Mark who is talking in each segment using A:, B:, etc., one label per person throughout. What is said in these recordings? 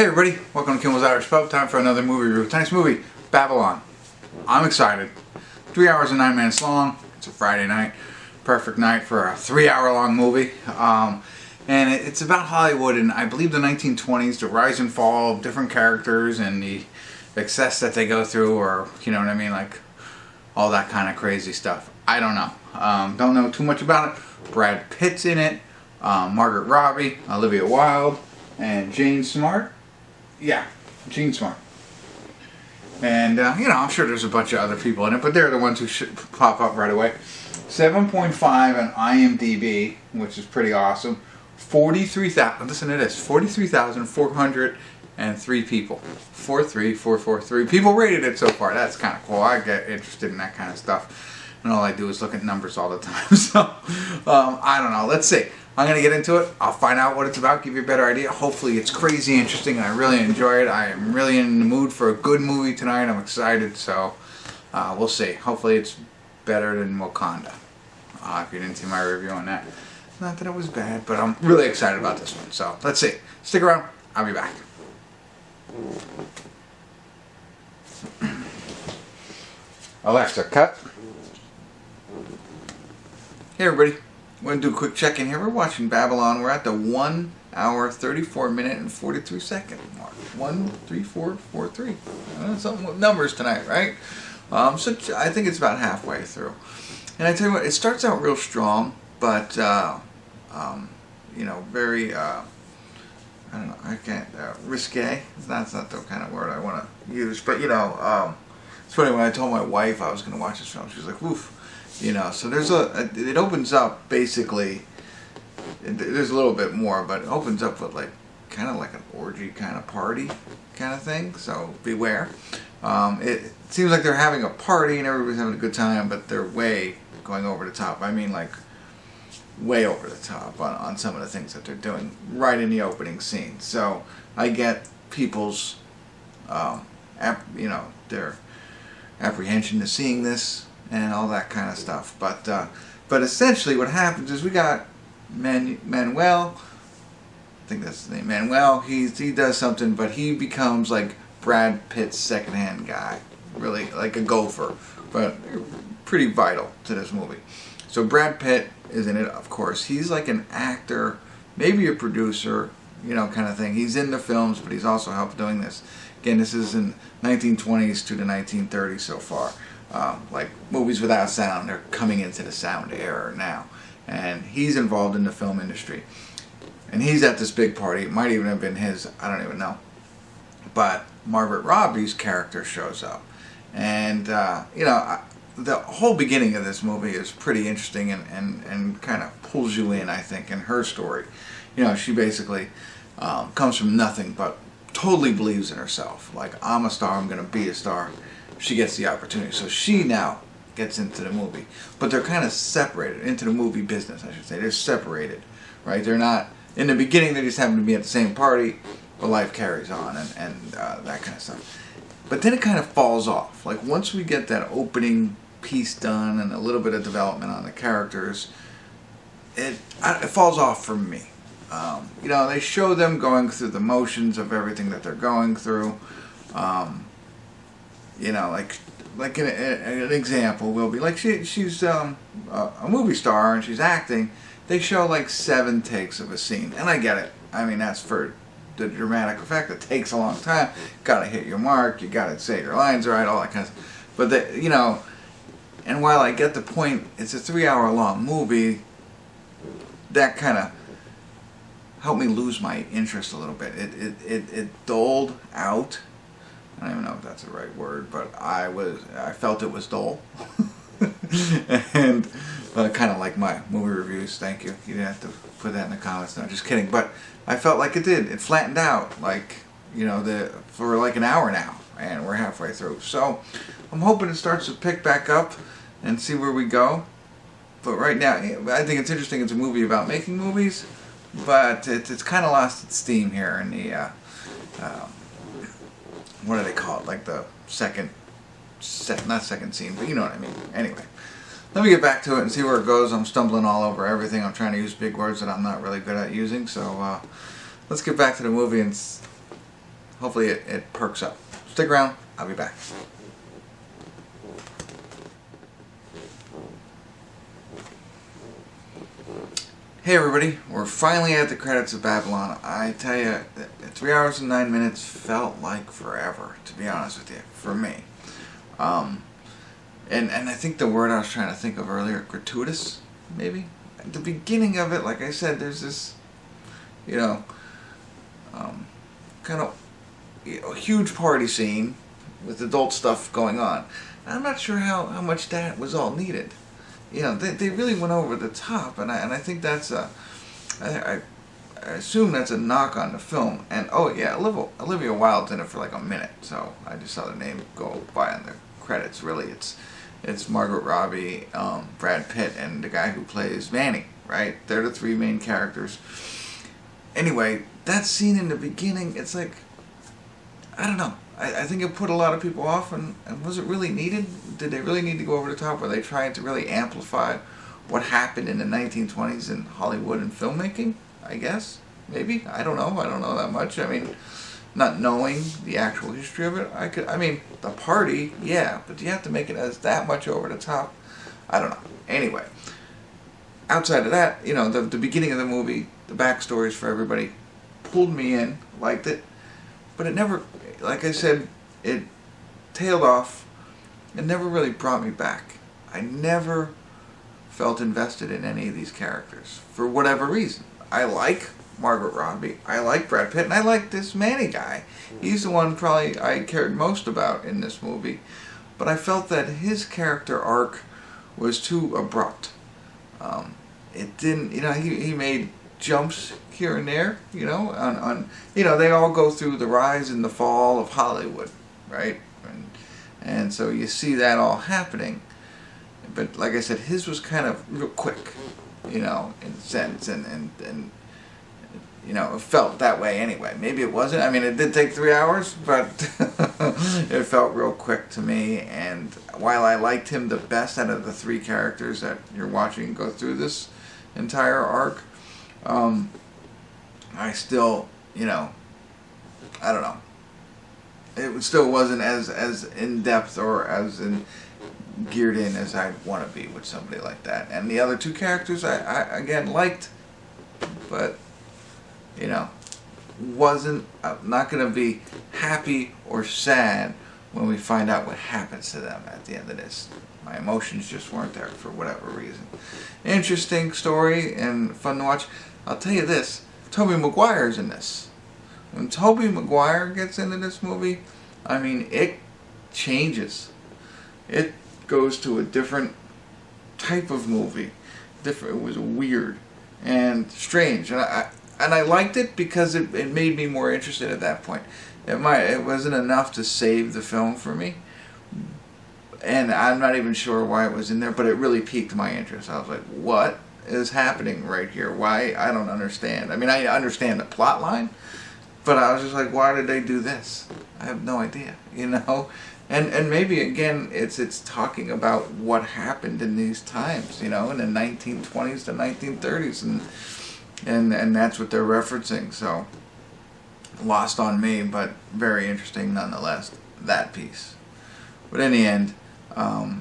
A: Hey everybody, welcome to Kimmel's Irish Pub. Time for another movie review. Tonight's movie, Babylon. I'm excited. 3 hours and 9 minutes long. It's a Friday night. Perfect night for a 3-hour long movie. And it's about Hollywood in, I believe, the 1920s, the rise and fall of different characters and the excess that they go through, or, you know what I mean, like all that kind of crazy stuff. I don't know. Don't know too much about it. Brad Pitt's in it. Margot Robbie, Olivia Wilde, and Jane Smart. Yeah, Gene Smart. And, you know, I'm sure there's a bunch of other people in it, but they're the ones who should pop up right away. 7.5 on IMDb, which is pretty awesome. 43,000, listen to this, 43,403 people. 43443 people rated it so far. That's kind of cool. I get interested in that kind of stuff. And all I do is look at numbers all the time. So, I don't know. Let's see. I'm going to get into it. I'll find out what it's about, give you a better idea. Hopefully it's crazy interesting and I really enjoy it. I am really in the mood for a good movie tonight. I'm excited, so we'll see. Hopefully it's better than Wakanda. If you didn't see my review on that. Not that it was bad, but I'm really excited about this one. So let's see. Stick around. I'll be back. Alexa, cut. Hey everybody. I'm going to do a quick check-in here. We're watching Babylon. We're at the 1 hour, 34 minute, and 43 second mark. 13443. Something with numbers tonight, right? So I think it's about halfway through. And I tell you what, it starts out real strong, but, you know, very, I don't know, I can't, risque. That's not the kind of word I want to use. But, you know, it's funny, when I told my wife I was going to watch this film, she was like, woof. You know, so there's it opens up basically, there's a little bit more, but it opens up with like, kind of like an orgy kind of party kind of thing, so beware. It seems like they're having a party and everybody's having a good time, but they're way going over the top. I mean, like, way over the top on some of the things that they're doing right in the opening scene. So I get people's, you know, their apprehension to seeing this and all that kind of stuff, but essentially what happens is we got Manuel. I think that's the name, Manuel. He does something, but he becomes like Brad Pitt's second-hand guy, really like a gopher, but pretty vital to this movie. So Brad Pitt is in it, of course. He's like an actor, maybe a producer, you know, kind of thing. He's in the films, but he's also helped doing this. Again, this is in 1920s to the 1930s so far. Like movies without sound, they're coming into the sound era now, and he's involved in the film industry, and he's at this big party. It might even have been his, I don't even know, but Margot Robbie's character shows up, and you know, the whole beginning of this movie is pretty interesting and kind of pulls you in, I think, in her story. You know, she basically comes from nothing but totally believes in herself, like, I'm a star, I'm gonna be a star. She gets the opportunity. So she now gets into the movie. But they're kind of separated, into the movie business, I should say. They're separated, right? They're not, in the beginning they just happen to be at the same party, but life carries on and that kind of stuff. But then it kind of falls off. Like once we get that opening piece done and a little bit of development on the characters, it falls off for me. You know, they show them going through the motions of everything that they're going through. You know, like an example will be like she's a movie star and she's acting. They show like 7 takes of a scene, and I get it. I mean, that's for the dramatic effect. It takes a long time. Got to hit your mark. You got to say your lines right, all that kind of stuff. But you know, and while I get the point, it's a 3-hour long movie. That kind of helped me lose my interest a little bit. It dulled out. I don't even know if that's the right word, but I felt it was dull. And kind of like my movie reviews, thank you. You didn't have to put that in the comments, no, just kidding. But I felt like it did. It flattened out, like, you know, for like an hour now, and we're halfway through. So I'm hoping it starts to pick back up and see where we go. But right now, I think it's interesting. It's a movie about making movies, but it's kind of lost its steam here in the what do they call it? Like the not second scene, but you know what I mean. Anyway, let me get back to it and see where it goes. I'm stumbling all over everything. I'm trying to use big words that I'm not really good at using. So let's get back to the movie and hopefully it perks up. Stick around. I'll be back. Hey everybody, we're finally at the credits of Babylon. I tell you, 3 hours and 9 minutes felt like forever, to be honest with you, for me. And I think the word I was trying to think of earlier, gratuitous, maybe? At the beginning of it, like I said, there's this, kind of huge party scene with adult stuff going on. I'm not sure how much that was all needed. They really went over the top, and I think that's I assume that's a knock on the film. And oh yeah, Olivia Wilde's in it for like a minute, so I just saw the name go by on the credits. Really, it's Margot, Robbie, Brad Pitt, and the guy who plays Manny. Right, they're the three main characters. Anyway, that scene in the beginning, it's like, I don't know. I think it put a lot of people off, and was it really needed? Did they really need to go over the top? Were they trying to really amplify what happened in the 1920s in Hollywood and filmmaking? I guess. Maybe. I don't know. I don't know that much. I mean, not knowing the actual history of it, the party, yeah, but do you have to make it as that much over the top? I don't know. Anyway, outside of that, the beginning of the movie, the backstories for everybody pulled me in, liked it, but it never, like I said, it tailed off. It never really brought me back. I never felt invested in any of these characters for whatever reason. I like Margot Robbie, I like Brad Pitt, and I like this Manny guy. He's the one probably I cared most about in this movie. But I felt that his character arc was too abrupt. It didn't, he made jumps here and there, they all go through the rise and the fall of Hollywood, right? And so you see that all happening. But like I said, his was kind of real quick, in a sense, and it felt that way anyway. Maybe it wasn't. I mean, it did take 3 hours, but it felt real quick to me. And while I liked him the best out of the three characters that you're watching go through this entire arc, I still, I don't know. It still wasn't as in depth or as geared in as I'd want to be with somebody like that. And the other two characters I again liked, but wasn't. I'm not going to be happy or sad when we find out what happens to them at the end of this. My emotions just weren't there for whatever reason. Interesting story and fun to watch. I'll tell you this, Tobey Maguire's in this. When Tobey Maguire gets into this movie, I mean, it changes. It goes to a different type of movie. It was weird and strange. And I liked it because it made me more interested at that point. It wasn't enough to save the film for me. And I'm not even sure why it was in there, but it really piqued my interest. I was like, what is happening right here? Why? I don't understand. I mean, I understand the plot line, but I was just like, why did they do this? I have no idea, And maybe, again, it's talking about what happened in these times, in the 1920s to 1930s, and that's what they're referencing. So, lost on me, but very interesting nonetheless, that piece. But in the end, I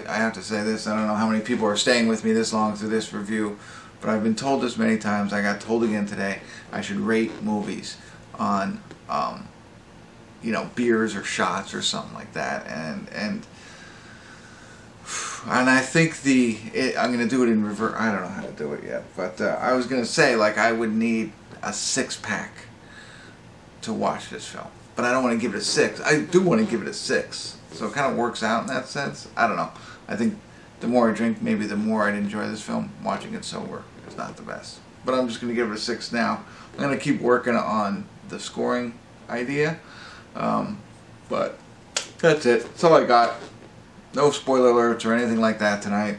A: have to say this, I don't know how many people are staying with me this long through this review, but I've been told this many times, I got told again today, I should rate movies on, beers or shots or something like that, and I think I'm going to do it in reverse. I don't know how to do it yet, but I was going to say, like, I would need a 6-pack to watch this film. But I don't want to give it a 6. I do want to give it a 6. So it kind of works out in that sense. I don't know. I think the more I drink, maybe the more I'd enjoy this film. Watching it sober is not the best. But I'm just going to give it a 6 now. I'm going to keep working on the scoring idea. But that's it. That's all I got. No spoiler alerts or anything like that tonight.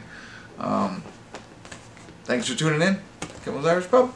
A: Thanks for tuning in. Kimmel's Irish Pub.